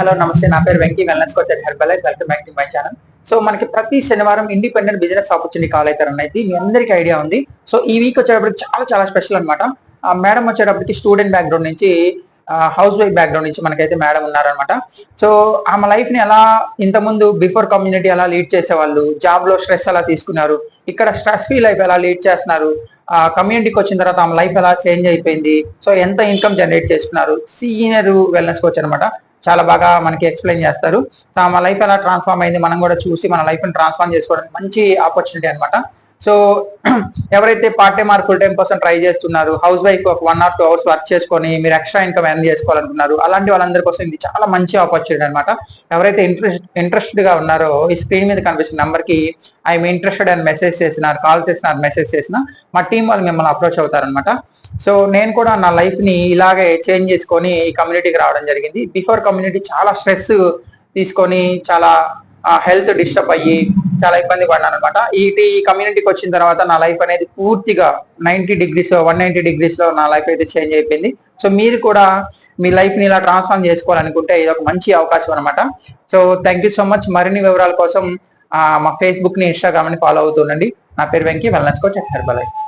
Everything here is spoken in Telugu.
హలో నమస్తే, నా పేరు Venky, wellness coach at herbal life. Welcome back to my channel. So మనకి ప్రతి శనివారం ఇండిపెండెంట్ బిజినెస్ ఆపర్చునిటీ కాల్ అవుతారని అయితే మీ అందరికీ ఐడియా ఉంది. సో ఈ వీక్ వచ్చేటప్పటికి చాలా చాలా స్పెషల్ అనమాట. మేడం వచ్చేటప్పటికి స్టూడెంట్ బ్యాక్గ్రౌండ్ నుంచి హౌస్ వైఫ్ బ్యాక్గ్రౌండ్ నుంచి మనకైతే మేడం ఉన్నారనమాట. సో ఆమె లైఫ్ ని ఎలా ఇంతకుముందు బిఫోర్ కమ్యూనిటీ ఎలా లీడ్ చేసేవాళ్ళు, జాబ్ లో స్ట్రెస్ ఎలా తీసుకున్నారు, ఇక్కడ స్ట్రెస్ ఫ్రీ లైఫ్ ఎలా లీడ్ చేస్తున్నారు, కమ్యూనిటీకి వచ్చిన తర్వాత ఆమె లైఫ్ ఎలా చేంజ్ అయిపోయింది, సో ఎంత ఇన్కమ్ జనరేట్ చేసుకున్నారు, సీనియర్ వెల్నెస్ కోచ్ అనమాట. చాలా బాగా మనకి ఎక్స్ప్లెయిన్ చేస్తారు. సో మన లైఫ్ ఎలా ట్రాన్స్ఫార్మ్ అయింది మనం కూడా చూసి మన లైఫ్ ని ట్రాన్స్ఫార్మ్ చేసుకోవడానికి మంచి ఆపర్చునిటీ అనమాట. సో ఎవరైతే part time or full time కోసం ట్రై చేస్తున్నారు, హౌస్ వైఫ్ ఒక 1 or 2 hours వర్క్ చేసుకొని మీరు ఎక్స్ట్రా ఇన్కమ్ ఎర్న్ చేసుకోవాలనుకున్నారు, అలాంటి వాళ్ళందరి కోసం ఇది చాలా మంచి ఆపర్చునిటీ అనమాట. ఎవరైతే ఇంట్రెస్టెడ్ గా ఉన్నారో ఈ స్క్రీన్ మీద కనిపిస్తున్న నెంబర్ కి ఐఎమ్ ఇంట్రెస్టెడ్ అని మెసేజ్ చేసినారు, కాల్ చేసినారు, మెసేజ్ చేసిన మా టీం వాళ్ళు మిమ్మల్ని అప్రోచ్ అవుతారనమాట. సో నేను కూడా నా లైఫ్ ని ఇలాగే చేంజ్ చేసుకొని ఈ కమ్యూనిటీకి రావడం జరిగింది. బిఫోర్ కమ్యూనిటీ చాలా స్ట్రెస్ తీసుకొని చాలా హెల్త్ డిస్టర్బ్ అయ్యి చాలా ఇబ్బంది పడినాను అనమాట. ఈ కమ్యూనిటీకి వచ్చిన తర్వాత నా లైఫ్ అనేది పూర్తిగా 190 degrees లో నా లైఫ్ అయితే చేంజ్ అయిపోయింది. సో మీరు కూడా మీ లైఫ్ ని ఇలా ట్రాన్స్ఫార్మ్ చేసుకోవాలనుకుంటే ఇది ఒక మంచి అవకాశం అనమాట. So thank you so much. మరిన్ని వివరాల కోసం మా ఫేస్బుక్ ని, ఇన్స్టాగ్రామ్ ని ఫాలో అవుతుండండి. నా పేరు Venky, wellness coach at herbal life.